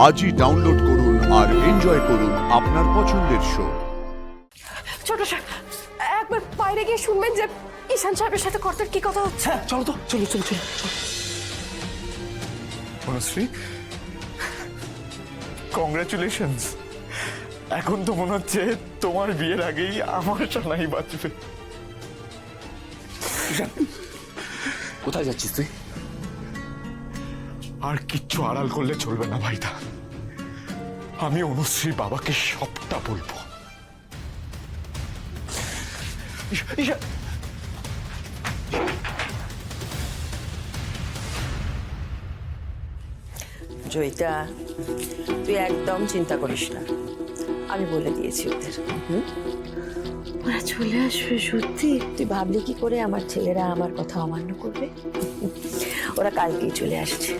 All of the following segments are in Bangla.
আজই ডাউনলোড করুন আর এনজয় করুন আপনার পছন্দের শো। ছোট সাহেব, একবার বাইরে গিয়ে শুনবেন যে ঈশান সাহেবের সাথে কর্তার কি কথা হচ্ছে। হ্যাঁ চলো তো, চলো চলো চলো বনশ্রী, কংগ্রাচুলেশনস। এখন তো মনে হচ্ছে তোমার বিয়ের আগেই আমার সানাই বাঁচবে। কোথায় যাচ্ছিস তুই? আর কিচ্ছু আড়াল করলে চলবে না ভাইদা। আমি অনুশ্রী বাবাকে সবটা বলবো। জয়িতা, তুই একদম চিন্তা করিস না, আমি বলে দিয়েছি ওদের। ওরা চলে আসবে সত্যি? তুই ভাবলি কি করে আমার ছেলেরা আমার কথা অমান্য করবে? ওরা কালকেই চলে আসছে,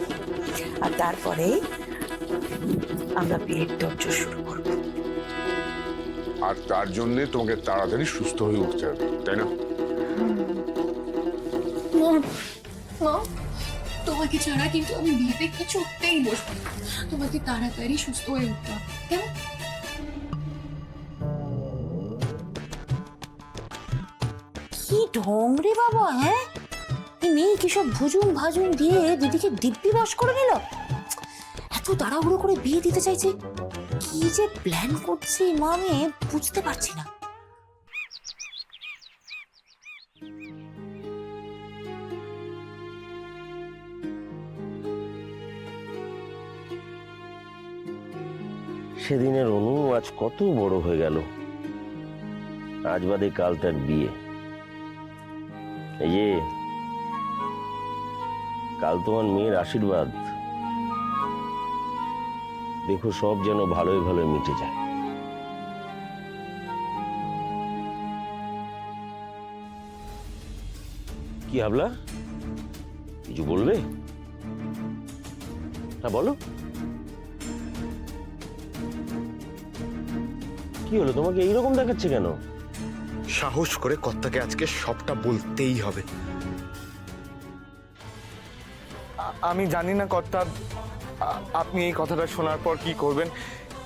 আর তারপরে আমরা বিয়ের তোড়জোড় শুরু করব। আর তার জন্য তোমাকে তাড়াতাড়ি সুস্থ হয়ে উঠতে হবে, তাই না? মা, তোমাকে ছাড়া কিন্তু আমি বিয়েতে কিছুতেই বসবো না। তোমাকে তাড়াতাড়ি সুস্থ হয়ে উঠতে হবে, কেমন? কি ঢং রে বাবা, হ্যাঁ? এই মেয়ে কি সব ভুজুম ভাজুম দিয়ে দিদিকে দিব্যি বশ করে নিল। এত তাড়াহুড়ো করে বিয়ে দিতে চাইছে, কি যে প্ল্যান করছে মা, আমি বুঝতে পারছি না। সেদিনের অনু আজ কত বড় হয়ে গেল। আজ বাদে কাল তার বিয়ে। এই যে কাল তোমার মেয়ের আশীর্বাদ, দেখো সব যেন ভালোই ভালো মিটে যায়। কি হাবলা, কিছু বলবে? হ্যাঁ বলো, কি হলো? তোমাকে এইরকম দেখাচ্ছে কেন? সাহস করে কর্তাকে আজকে সবটা বলতেই হবে। আমি জানি না কর্তা আপনি এই কথাটা শোনার পর কি করবেন,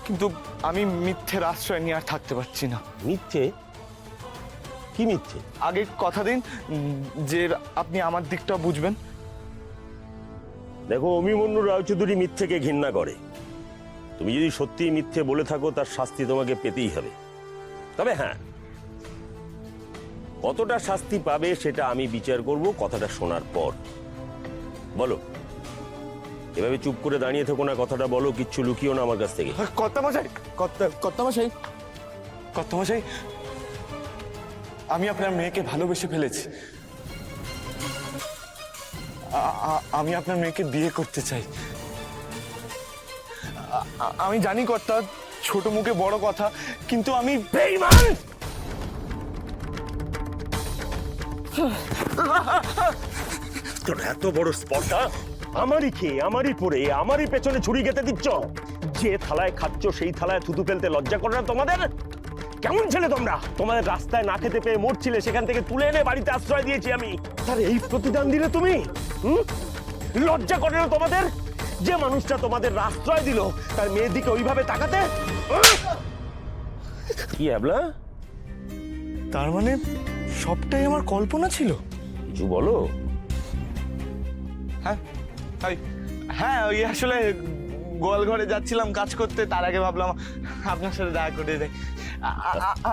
কিন্তু আমি মিথ্যের আশ্রয় নিয়ে আর থাকতে পারছি না। মিথ্যে? কি মিথ্যে? আগে কথা দিন যে আপনি আমার দিকটা বুঝবেন। দেখো, অভিমন্যু রায়চৌধুরী মিথ্যেকে ঘৃণা করে। তুমি যদি সত্যি মিথ্যে বলে থাকো তার শাস্তি তোমাকে পেতেই হবে। তবে হ্যাঁ, কতটা শাস্তি পাবে সেটা আমি বিচার করব কথাটা শোনার পর। বলো, এভাবে চুপ করে দাঁড়িয়ে থেকো না, কথাটা বলো, কিচ্ছু লুকিও না আমার কাছ থেকে। কর্তামশাই, কর্তামশাই, কর্তামশাই, আমি আপনার মেয়েকে ভালোবেসে ফেলেছি। আমি আপনার মেয়েকে বিয়ে করতে চাই। আমি জানি কর্তা, ছোট মুখে বড় কথা, কিন্তু আমি বেঈমান। তোর এত বড় স্পর্ধা, আমারই খেয়ে আমারই পরে আমারই পেছনে ছুরি গেতে দিচ্ছ। যে থালায় খাচ্ছ সেই থালায় থুতু ফেলতে লজ্জা করে না তোমাদের? কেমন ছেলে তোমরা? তোমাদের রাস্তায় না খেতে পেয়ে মরছিলে, সেখান থেকে তুলে এনে বাড়িতে আশ্রয় দিয়েছি আমি, তার এই প্রতিদান দিলে তুমি? লজ্জা করে না তোমাদের? যে মানুষটা তোমাদের আশ্রয় দিল তার মেয়ের দিকে ওইভাবে তাকাতে? কি habla? তার মানে সবটাই আমার কল্পনা ছিল? কিছু বলো। হ্যাঁ, হ্যাঁ, ওই আসলে গোয়াল ঘরে যাচ্ছিলাম কাজ করতে, তার আগে ভাবলাম আপনার সাথে দেখা করে যাই।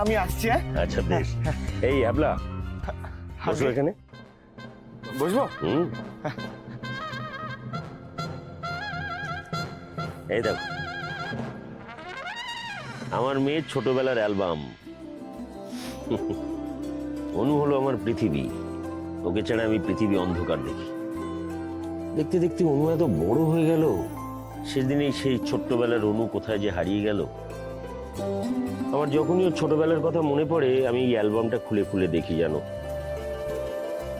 আমি আসছি। হ্যাঁ, আচ্ছা বেশ। এই habla, বসো এখানে। বসবো? এই দেখো, আমার মেয়ের ছোটবেলার অ্যালবাম। অনু হলো আমার পৃথিবী, ওকে ছাড়া আমি পৃথিবী অন্ধকার দেখি। দেখতে দেখতে অনু এত বড় হয়ে গেল, সেদিনেই সেই ছোট্টবেলার অনু কোথায় যে হারিয়ে গেল। আমার যখনই ওর ছোটবেলার কথা মনে পড়ে আমি এই অ্যালবামটা খুলে খুলে দেখি। জানো,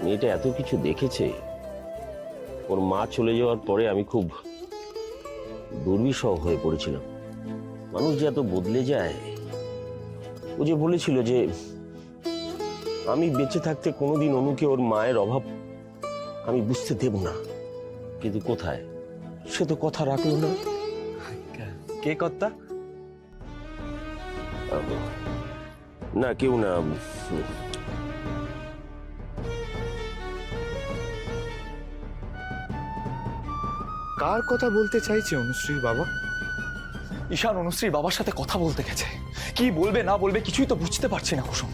মেয়েটা এত কিছু দেখেছে। ওর মা চলে যাওয়ার পরে আমি খুব দুর্বিষহ হয়ে পড়েছিলাম। মানুষ যে এত বদলে যায়। ও যে বলেছিল যে আমি বেঁচে থাকতে কোনোদিন অনুকে ওর মায়ের অভাব আমি বুঝতে দেব না, কিন্তু কোথায়, সে তো কথা রাখলো না। কে কর্তা? না কেউ না। কার কথা বলতে চাইছে অনুশ্রীর বাবা? ঈশান অনুশ্রীর বাবার সাথে কথা বলতে গেছে, কি বলবে না বলবে কিছুই তো বুঝতে পারছি না কুসুম।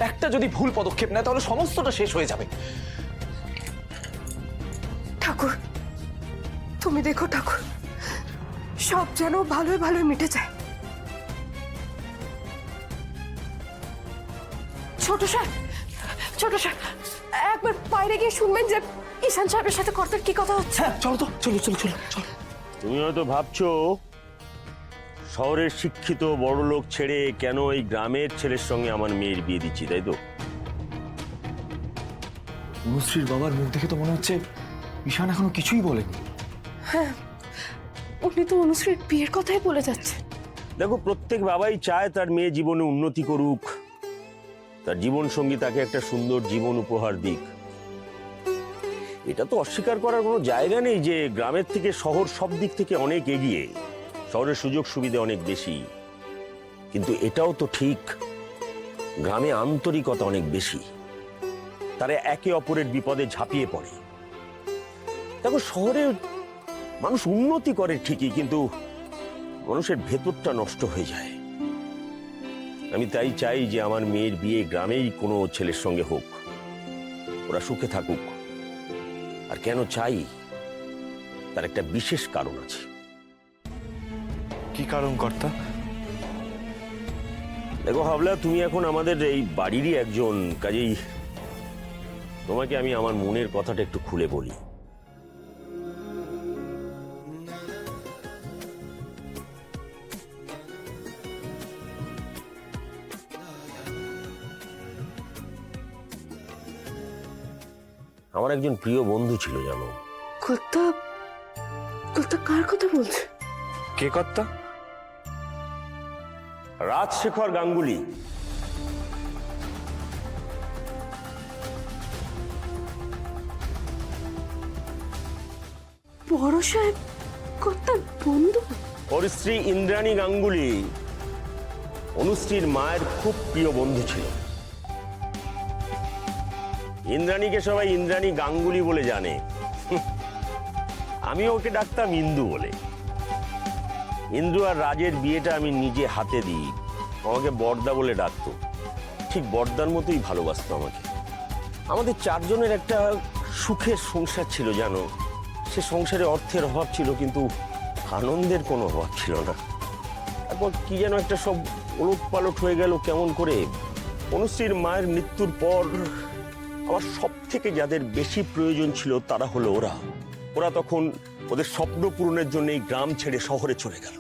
একটা যদি ভুল পদক্ষেপ নেয় তাহলে সমস্তটা শেষ হয়ে যাবে। ঠাকুর, তুমি দেখো ঠাকুর, সব যেন ভালোই ভালোই মিটে যায়। ছোট সাহেব, একবার বাইরে গিয়ে শুনবেন যে ঈশান সাহেবের সাথে কর্তার কি কথা হচ্ছে। হ্যাঁ চলো তো, চলো চলো চলো চলো। তুমি হয়তো ভাবছো শহরের শিক্ষিত বড় লোক ছেড়ে কেন এই গ্রামের ছেলের সঙ্গে আমার মেয়ের বিয়ে দিচ্ছি, তাই তো? অনুশ্রীর বাবার মুখ দেখে তো মনে হচ্ছে ঈশান এখনো কিছুই বলেনি। উনি তো অনুশ্রীর বিয়ের কথাই বলে যাচ্ছে। দেখো, প্রত্যেক বাবাই চায় তার মেয়ে জীবনে উন্নতি করুক, তার জীবন সঙ্গী তাকে একটা সুন্দর জীবন উপহার দিক। এটা তো অস্বীকার করার কোনো জায়গা নেই যে গ্রামের থেকে শহর সব দিক থেকে অনেক এগিয়ে, শহরের সুযোগ সুবিধা অনেক বেশি। কিন্তু এটাও তো ঠিক, গ্রামে আন্তরিকতা অনেক বেশি, তারা একে অপরের বিপদে ঝাঁপিয়ে পড়ে। দেখো, শহরে মানুষ উন্নতি করে ঠিকই, কিন্তু মানুষের ভেতরটা নষ্ট হয়ে যায়। আমি তাই চাই যে আমার মেয়ের বিয়ে গ্রামেই কোনো ছেলের সঙ্গে হোক, ওরা সুখে থাকুক। আর কেন চাই, তার একটা বিশেষ কারণ আছে। কি কারণ কর্তা? দেখো হাবলা, তুমি এখন আমাদের এই বাড়িরই একজন, কাজেই তোমাকে আমি আমার মনের কথাটা একটু খুলে বলি। আমার একজন প্রিয় বন্ধু ছিল, জানো। কর্তা, কার কথা বলছে? কে কর্তা? রাজশেখর গাঙ্গুলি। বড় সাহেব কর্তার বন্ধু? ওর স্ত্রী ইন্দ্রাণী গাঙ্গুলি অনুশ্রীর মায়ের খুব প্রিয় বন্ধু ছিল। ইন্দ্রাণীকে সবাই ইন্দ্রাণী গাঙ্গুলি বলে জানে, আমি ওকে ডাকতাম ইন্দু বলে। ইন্দু আর রাজের বিয়েটা আমি নিজে হাতে দিই, আমাকে বর্দা বলে ডাকতো, ঠিক বর্দার মতোই ভালোবাসতো আমাকে। আমাদের চারজনের একটা সুখের সংসার ছিল, জানো। সে সংসারে অর্থের অভাব ছিল, কিন্তু আনন্দের কোনো অভাব ছিল না। তারপর কি যেন একটা সব ওলট পালট হয়ে গেল কেমন করে। অনুশ্রীর মায়ের মৃত্যুর পর আমার সব থেকে যাদের বেশি প্রয়োজন ছিল তারা হলো ওরা। ওরা তখন ওদের স্বপ্ন পূরণের জন্য এই গ্রাম ছেড়ে শহরে চলে গেল।